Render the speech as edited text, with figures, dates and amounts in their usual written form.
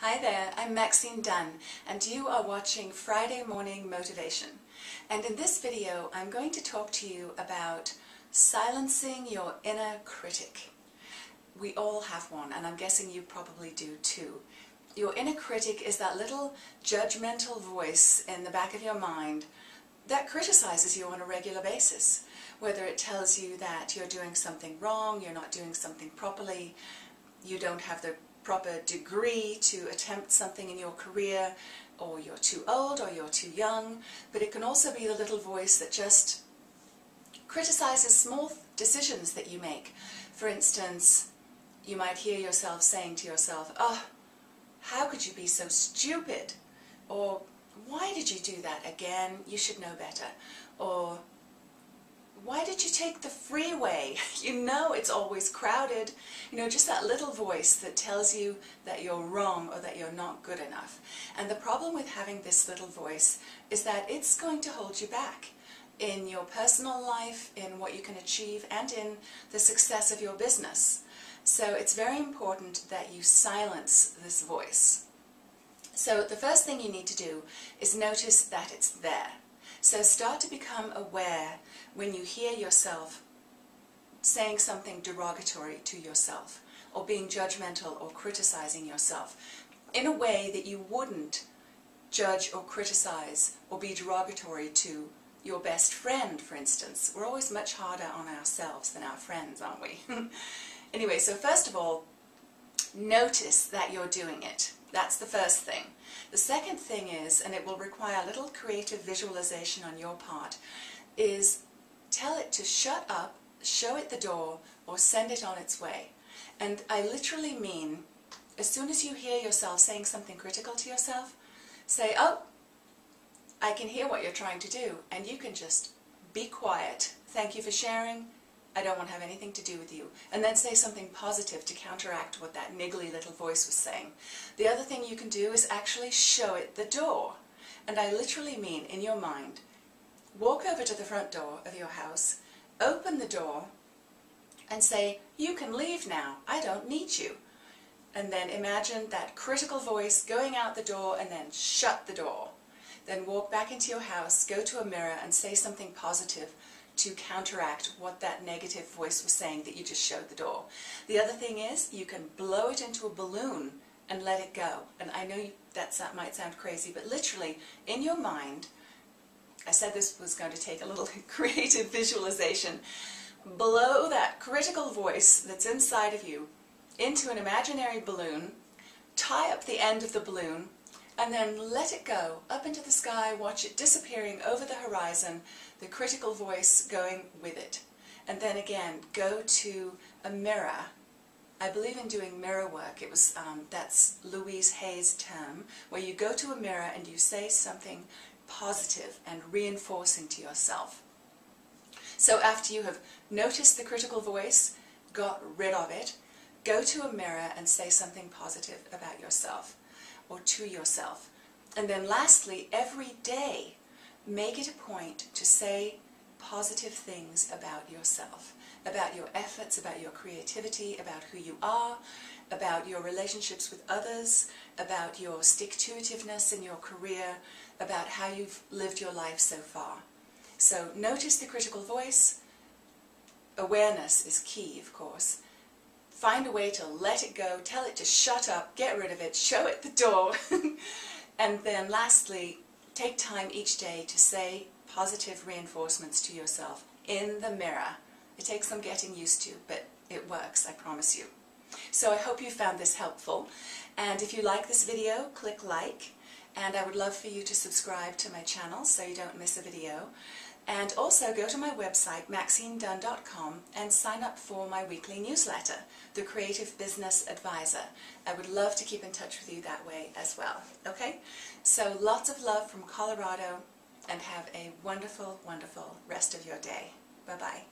Hi there, I'm Maxine Dunn, and you are watching Friday Morning Motivation. And in this video, I'm going to talk to you about silencing your inner critic. We all have one, and I'm guessing you probably do too. Your inner critic is that little judgmental voice in the back of your mind that criticizes you on a regular basis. Whether it tells you that you're doing something wrong, you're not doing something properly, you don't have the proper degree to attempt something in your career, or you're too old or you're too young. But it can also be the little voice that just criticizes small decisions that you make. For instance, you might hear yourself saying to yourself, "Oh, how could you be so stupid?" Or, "Why did you do that again? You should know better." Or, "Why did you take the freeway? You know it's always crowded." You know, just that little voice that tells you that you're wrong or that you're not good enough. And the problem with having this little voice is that it's going to hold you back in your personal life, in what you can achieve, and in the success of your business. So it's very important that you silence this voice. So the first thing you need to do is notice that it's there. So start to become aware when you hear yourself saying something derogatory to yourself, or being judgmental or criticizing yourself in a way that you wouldn't judge or criticize or be derogatory to your best friend, for instance. We're always much harder on ourselves than our friends, aren't we? Anyway, so first of all, notice that you're doing it. That's the first thing. The second thing is, and it will require a little creative visualization on your part, is tell it to shut up, show it the door, or send it on its way. And I literally mean, as soon as you hear yourself saying something critical to yourself, say, "Oh, I can hear what you're trying to do," and you can just be quiet. "Thank you for sharing. I don't want to have anything to do with you." And then say something positive to counteract what that niggly little voice was saying. The other thing you can do is actually show it the door. And I literally mean, in your mind, walk over to the front door of your house, open the door, and say, "You can leave now. I don't need you." And then imagine that critical voice going out the door and then shut the door. Then walk back into your house, go to a mirror, and say something positive to counteract what that negative voice was saying that you just showed the door. The other thing is, you can blow it into a balloon and let it go. And I know that might sound crazy, but literally, in your mind, I said this was going to take a little creative visualization, blow that critical voice that's inside of you into an imaginary balloon, tie up the end of the balloon, and then let it go up into the sky, watch it disappearing over the horizon, the critical voice going with it. And then again, go to a mirror. I believe in doing mirror work. It was, that's Louise Hay's term, where you go to a mirror and you say something positive and reinforcing to yourself. So after you have noticed the critical voice, got rid of it, go to a mirror and say something positive about yourself, or to yourself. And then lastly, every day, make it a point to say positive things about yourself, about your efforts, about your creativity, about who you are, about your relationships with others, about your stick-to-itiveness in your career, about how you've lived your life so far. So notice the critical voice. Awareness is key, of course. Find a way to let it go, tell it to shut up, get rid of it, show it the door. And then lastly, take time each day to say positive reinforcements to yourself in the mirror. It takes some getting used to, but it works, I promise you. So I hope you found this helpful. And if you like this video, click like. And I would love for you to subscribe to my channel so you don't miss a video. And also go to my website, MaxineDunn.com, and sign up for my weekly newsletter, The Creative Business Advisor. I would love to keep in touch with you that way as well. Okay? So lots of love from Colorado, and have a wonderful, wonderful rest of your day. Bye-bye.